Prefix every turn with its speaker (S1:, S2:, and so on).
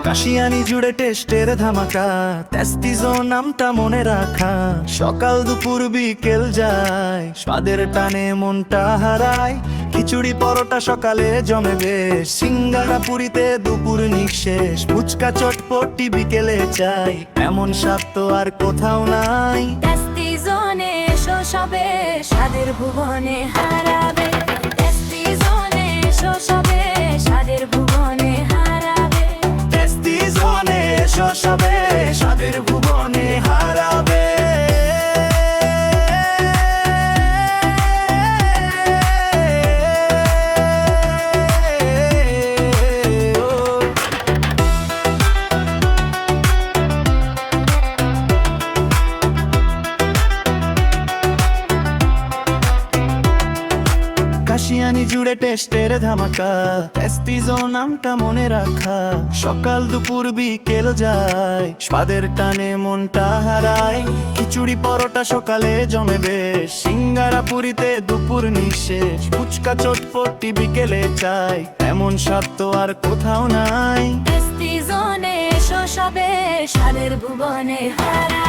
S1: কাশিয়ানি জুড়ে টেস্টের ধামাকা, তেস্তিজো নামটা মনে রাখা। সকাল দুপুর বিকেল যায়, স্বাদের টানে মনটা হারায়। খিচুড়ি পরোটা সকালে জমে বেশ, সিঙ্গারা পুরিতে দুপুর নিঃশেষ। ফুচকা চটপটি বিকেলে চাই, এমন স্বাদ তো আর কোথাও নাই।
S2: তেস্তিজোনে এসো সবে, স্বাদের ভুবনে হারাবে। তেস্তিজোনে এসো সবে, স্বাদের ভুবনে হারাবে।
S1: তেস্তিজোনে এসো সবে, স্বাদের ভুবনে হারাবে। কাশিয়ানি জুড়ে টেস্টের ধামাকা, তেস্তিজো নামটা মনে রাখা। সকাল দুপুর বিকেল যায়, স্বাদের টানে মনটা হারায়। খিচুড়ি পরোটা সকালে জমে বেশ, সিঙ্গারা পুরিতে দুপুর নিঃশেষ। ফুচকা চটপটি বিকেলে চাই, এমন স্বাদ তো আর কোথাও নাই।
S2: তেস্তিজোনে এসো সবে, স্বাদের ভুবনে হারাবে।